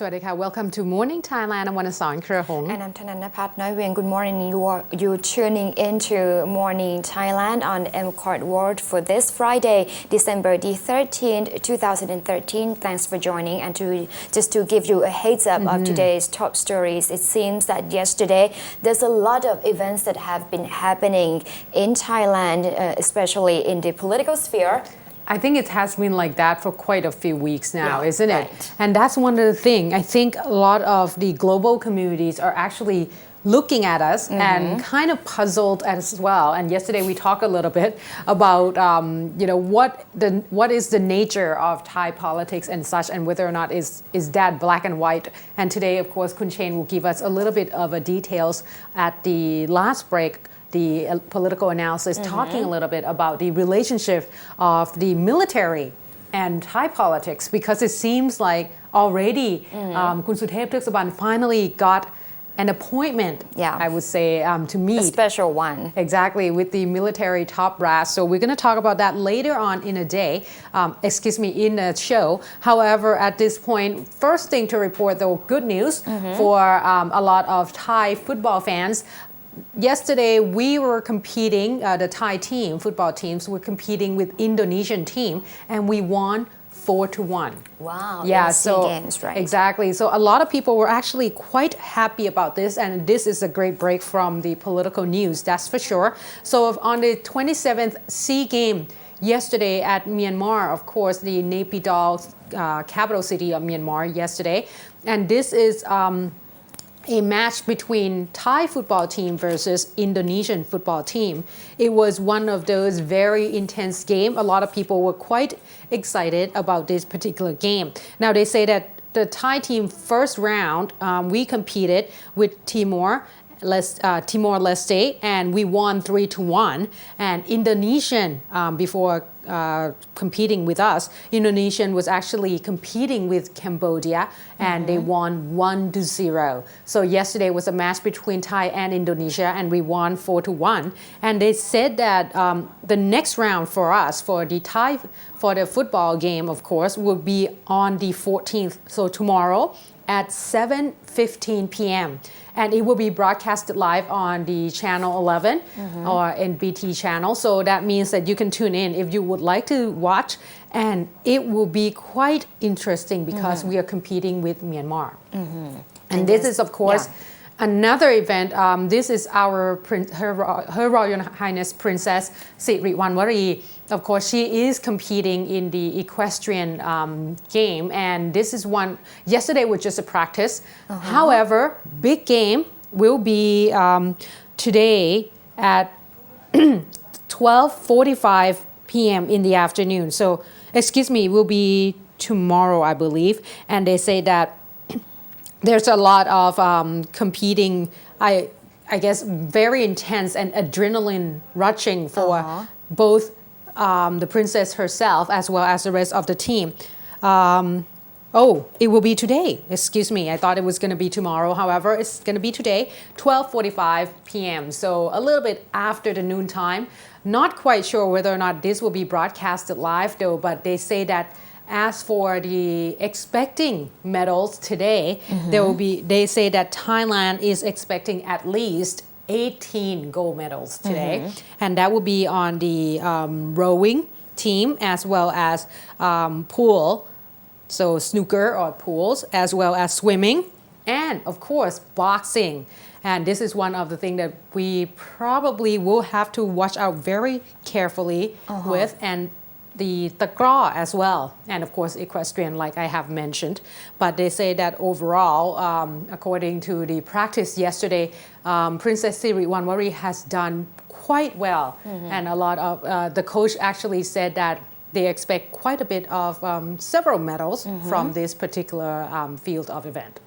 สวัสดีค่ะ Welcome to Morning Thailand อมรสอนเครือหงส์ And I'm Thanannapat Noiweng. Good morning. You're tuning into Morning Thailand on MCOT World for this Friday, December the 13th, 2013. Thanks for joining. And just to give you a heads up of today's top stories, it seems that yesterday there's a lot of events that have been happening in Thailand, especially in the political sphere. I think it has been like that for quite a few weeks now, Yeah, isn't it? right. And that's one of the things. I think a lot of the global communities are actually looking at us and kind of puzzled as well. And yesterday we talked a little bit about, what is the nature of Thai politics and such, and whether or not is that black and white. And today, of course, Kun Chain will give us a little bit of details at the last break. The political analysis talking a little bit about the relationship of the military and Thai politics, because it seems like already Kun Suthep Thuksaban finally got an appointment, I would say, to meet. A special one. Exactly, with the military top brass. So we're going to talk about that later on in a day, in a show. However, at this point, first thing to report, though, good news for a lot of Thai football fans. Yesterday, we were competing, the Thai football teams were competing with Indonesian team, and we won 4-1. Wow. Yeah, SEA Games, right? Exactly. So a lot of people were actually quite happy about this, and this is a great break from the political news, that's for sure. So on the 27th SEA Game yesterday at Myanmar, of course, the Naypyidaw, capital city of Myanmar yesterday, and this is a match between Thai football team versus Indonesian football team. It was one of those very intense games. A lot of people were quite excited about this particular game. Now they say that the Thai team first round, we competed with Timor-Leste, and we won 3-1. And Indonesian, before competing with us, Indonesian was actually competing with Cambodia, and they won 1-0. So yesterday was a match between Thai and Indonesia, and we won 4-1. And they said that the next round for us, for the football game, of course, will be on the 14th, so tomorrow at 7:15 p.m. And it will be broadcasted live on the channel 11 or NBT channel. So that means that you can tune in if you would like to watch. And it will be quite interesting because we are competing with Myanmar. And this is, of course, another event. This is Her Royal Highness Princess Siriwanwari. Of course, she is competing in the equestrian game, and this is one. Yesterday was just a practice. However, big game will be today at 12:45 p.m. in the afternoon. So, will be tomorrow, I believe. And they say that there's a lot of competing. I guess very intense and adrenaline rushing for both the princess herself as well as the rest of the team. It will be today. Excuse me. I thought it was going to be tomorrow. However, it's going to be today, 12:45 p.m. So a little bit after the noon time. Not quite sure whether or not this will be broadcasted live though, but they say that as for the expecting medals today, they say that Thailand is expecting at least 18 gold medals today. And that will be on the rowing team as well as pool, so snooker or pools, as well as swimming, and of course boxing. And this is one of the things that we probably will have to watch out very carefully with, and the takraw as well, and of course equestrian, like I have mentioned. But they say that overall, according to the practice yesterday, Princess Siriwanwari has done quite well, and a lot of the coach actually said that they expect quite a bit of several medals from this particular field of event.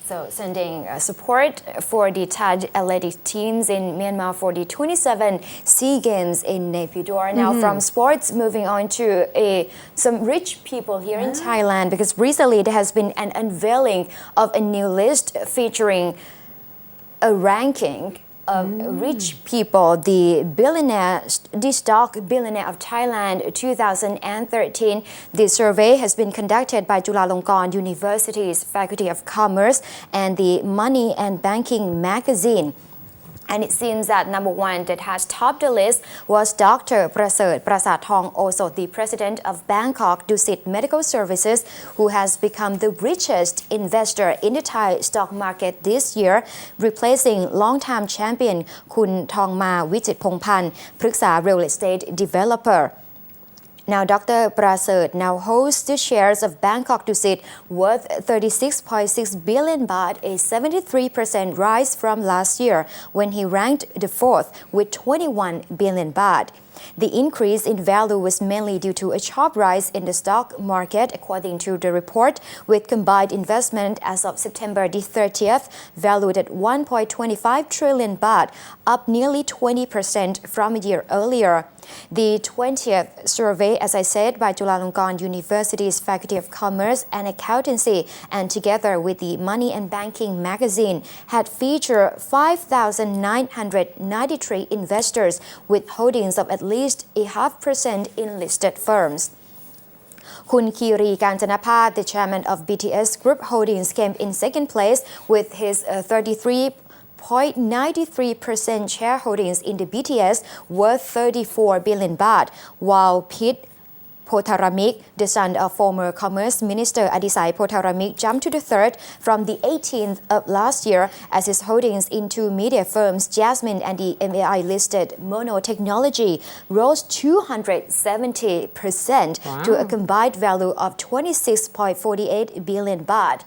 So sending support for the Thai athletic teams in Myanmar for the 27 SEA Games in Naypyidaw. Now from sports, moving on to some rich people here in Thailand, because recently there has been an unveiling of a new list featuring a ranking of rich people, the Stock Billionaire of Thailand 2013. The survey has been conducted by Chulalongkorn University's Faculty of Commerce and the Money and Banking magazine. And it seems that number one that has topped the list was Dr. Prasert Prasatthong, also the president of Bangkok Dusit Medical Services, who has become the richest investor in the Thai stock market this year, replacing longtime champion Kun Thongma Vichitpongpan, Pruksa real estate developer. Now, Dr. Prasert now holds the shares of Bangkok Dusit worth 36.6 billion baht, a 73% rise from last year when he ranked the fourth with 21 billion baht. The increase in value was mainly due to a sharp rise in the stock market, according to the report, with combined investment as of September the 30th, valued at 1.25 trillion baht, up nearly 20% from a year earlier. The 20th survey, as I said, by Chulalongkorn University's Faculty of Commerce and Accountancy, and together with the Money and Banking magazine, had featured 5,993 investors with holdings of at least 0.5% in listed firms. Kun Kiri Kanchanapat, the chairman of BTS Group Holdings, came in second place with his 33.93% shareholdings in the BTS worth 34 billion baht, while Pit Potharamik, the son of former Commerce Minister Adisai Potharamik, jumped to the third from the 18th of last year as his holdings in two media firms, Jasmine and the MAI-listed Mono Technology, rose 270% to a combined value of 26.48 billion baht.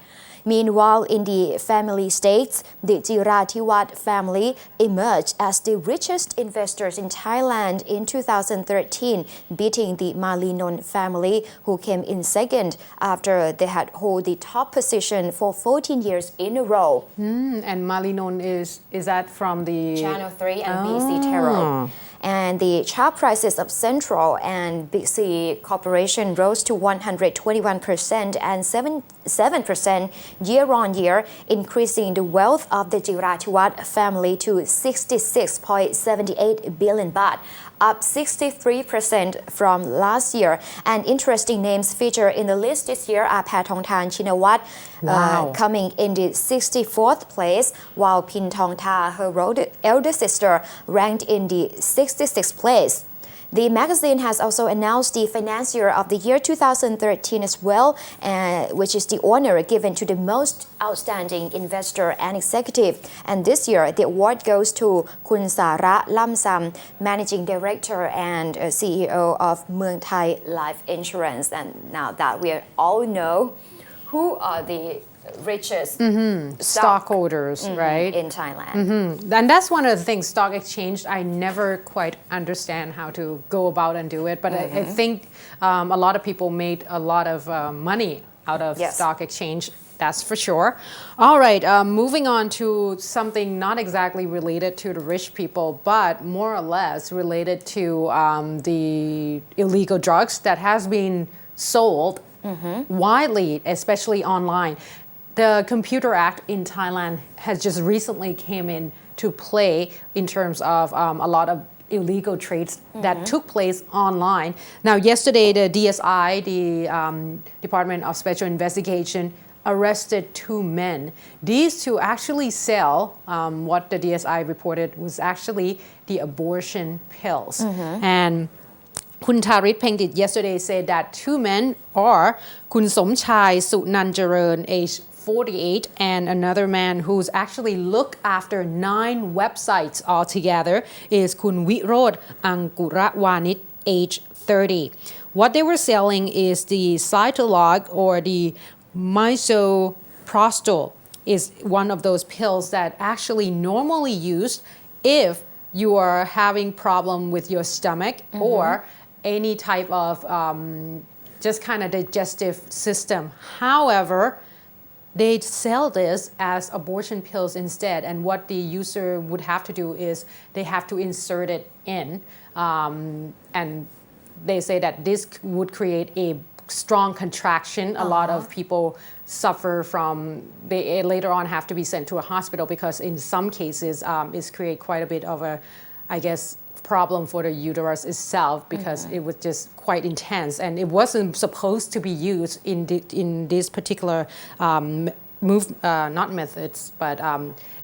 Meanwhile, in the family states, the Jirathiwat family emerged as the richest investors in Thailand in 2013, beating the Malinon family, who came in second after they had held the top position for 14 years in a row. And Malinon is that from the Channel 3 and BC Terror. And the chart prices of Central and Big C Corporation rose to 121% and 7% year-on-year, increasing the wealth of the Jirathiwat family to 66.78 billion baht, up 63% from last year. And interesting names featured in the list this year are Pathongthan Chinawat, coming in the 64th place, while Pin Thongtha, her elder sister, ranked in the 66th place. The magazine has also announced the Financier of the Year 2013 as well, which is the honor given to the most outstanding investor and executive. And this year, the award goes to Kun Sara Lamsam, Managing Director and CEO of Muang Thai Life Insurance. And now that we all know who are the richest stockholders, right? In Thailand. And that's one of the things, stock exchange, I never quite understand how to go about and do it. But I think a lot of people made a lot of money out of stock exchange. That's for sure. All right, moving on to something not exactly related to the rich people, but more or less related to the illegal drugs that has been sold widely, especially online. The Computer Act in Thailand has just recently came in to play in terms of a lot of illegal trades that took place online. Now, yesterday, the DSI, the Department of Special Investigation, arrested two men. These two actually sell what the DSI reported was actually the abortion pills. And Kun Tharit Pengdit yesterday said that two men are Kun Somchai Sunanjaran, age 48, and another man who's actually looked after 9 websites altogether is Kun Wirod Angurawanit, age 30. What they were selling is the Cytolog or the misoprostol, is one of those pills that actually normally used if you are having problem with your stomach or any type of just kind of digestive system. However, they sell this as abortion pills instead, and what the user would have to do is they have to insert it in, and they say that this would create a strong contraction. A lot of people suffer from, they later on have to be sent to a hospital because in some cases it's create quite a bit of a, I guess, problem for the uterus itself because it was just quite intense and it wasn't supposed to be used in this particular not methods, but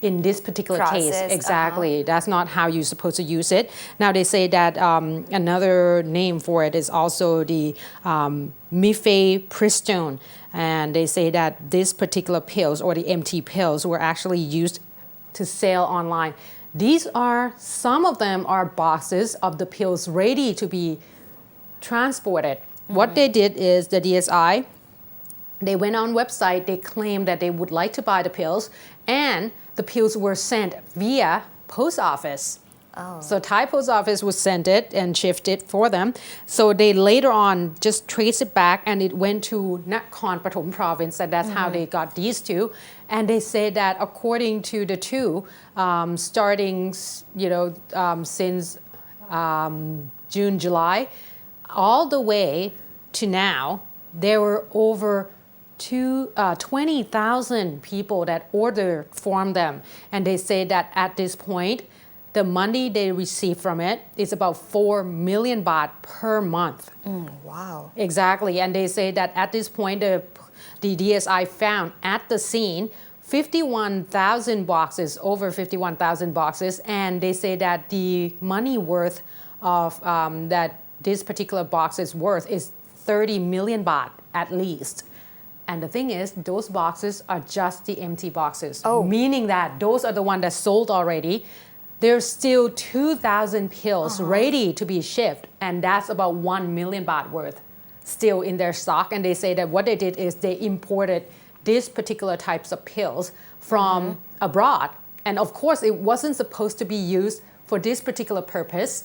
in this particular case, exactly. That's not how you're supposed to use it. Now they say that another name for it is also the mifepristone, and they say that this particular pills or the MT pills were actually used to sell online. These are, some of them are boxes of the pills ready to be transported. What they did is the DSI, they went on website, they claimed that they would like to buy the pills, and the pills were sent via post office. So Thai post office would send it and shift it for them. So they later on just traced it back and it went to Nakhon Pathom province, and that's how they got these two. And they say that according to the two, starting since June, July, all the way to now, there were over 20,000 people that ordered from them. And they say that at this point, the money they receive from it is about 4 million baht per month. Wow. Exactly. And they say that at this point, the DSI found at the scene 51,000 boxes, over 51,000 boxes. And they say that the money worth of that this particular box is worth is 30 million baht at least. And the thing is, those boxes are just the empty boxes, meaning that those are the ones that sold already. There's still 2,000 pills ready to be shipped, and that's about 1 million baht worth still in their stock. And they say that what they did is they imported these particular types of pills from abroad. And of course, it wasn't supposed to be used for this particular purpose,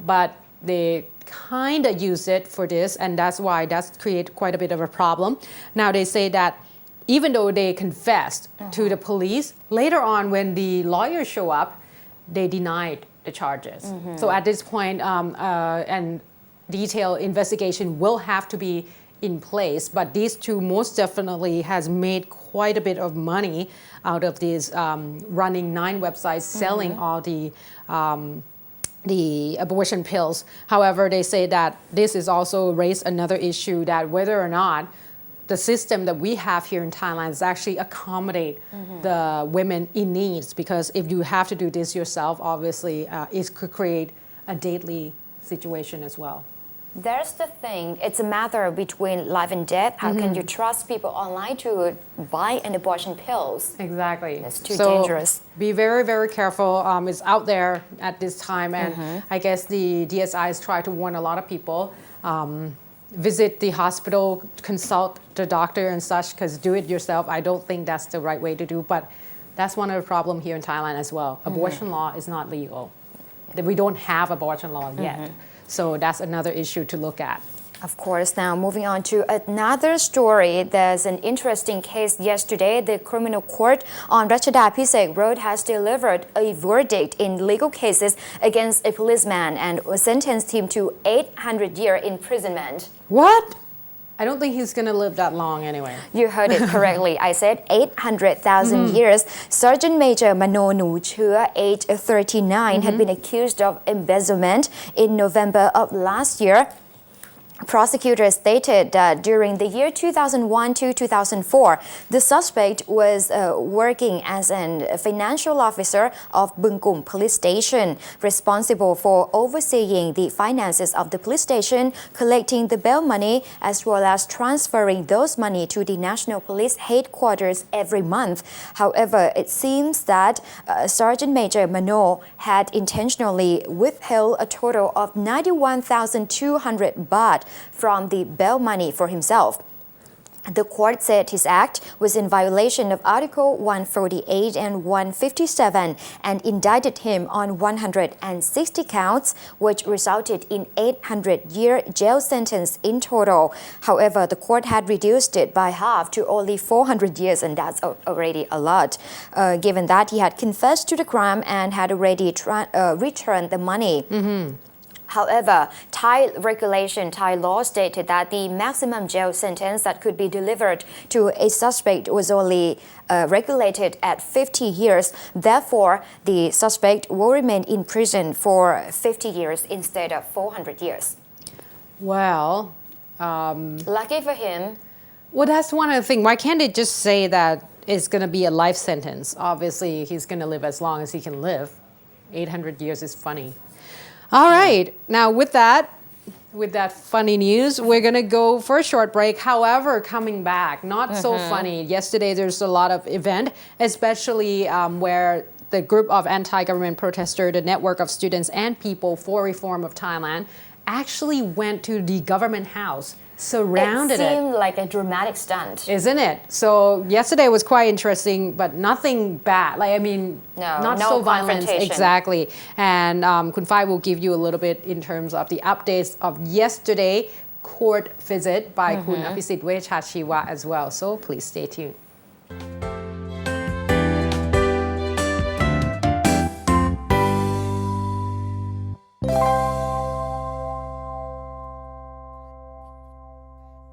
but they kind of use it for this, and that's why that's created quite a bit of a problem. Now they say that even though they confessed to the police, later on when the lawyers show up, they denied the charges. So at this point, and detailed investigation will have to be in place, but these two most definitely has made quite a bit of money out of these running 9 websites selling all the abortion pills. However, they say that this is also raised another issue that whether or not the system that we have here in Thailand is actually accommodate the women in needs, because if you have to do this yourself, obviously it could create a deadly situation as well. There's the thing, it's a matter between life and death. How can you trust people online to buy an abortion pills? Exactly. It's too dangerous. Be very, very careful. It's out there at this time, and I guess the DSIs try to warn a lot of people. Visit the hospital, consult the doctor and such, because do it yourself, I don't think that's the right way to do, but that's one of the problems here in Thailand as well. Abortion law is not legal. We don't have abortion law yet. So that's another issue to look at. Of course. Now, moving on to another story. There's an interesting case yesterday. The criminal court on Rachada Pisek Road has delivered a verdict in legal cases against a policeman and sentenced him to 800-year imprisonment. What? I don't think he's going to live that long anyway. You heard it correctly. I said 800,000 years. Sergeant Major Mano Nu Chua, age 39, had been accused of embezzlement in November of last year. Prosecutors stated that during the year 2001 to 2004, the suspect was working as a financial officer of Bungkum Police Station, responsible for overseeing the finances of the police station, collecting the bail money, as well as transferring those money to the National Police headquarters every month. However, it seems that Sergeant Major Mano had intentionally withheld a total of 91,200 baht from the bail money for himself. The court said his act was in violation of Article 148 and 157 and indicted him on 160 counts, which resulted in 800-year jail sentence in total. However, the court had reduced it by half to only 400 years, and that's already a lot, given that he had confessed to the crime and had already returned the money. However, Thai regulation, Thai law stated that the maximum jail sentence that could be delivered to a suspect was only regulated at 50 years. Therefore, the suspect will remain in prison for 50 years instead of 400 years. Well, Lucky for him. well, that's one of the things. Why can't they just say that it's going to be a life sentence? Obviously, he's going to live as long as he can live. 800 years is funny. All right. Now, with that funny news, we're going to go for a short break. However, coming back, not so funny. Yesterday, there's a lot of event, especially where the group of anti-government protesters, the network of students and people for reform of Thailand, actually went to the government house, surrounded it. It seemed like a dramatic stunt. Isn't it? So yesterday was quite interesting, but nothing bad. Not no so violent. confrontation. Exactly. And Kun Phai will give you a little bit in terms of the updates of yesterday court visit by Kun Apisit Wechachiwa as well. So please stay tuned.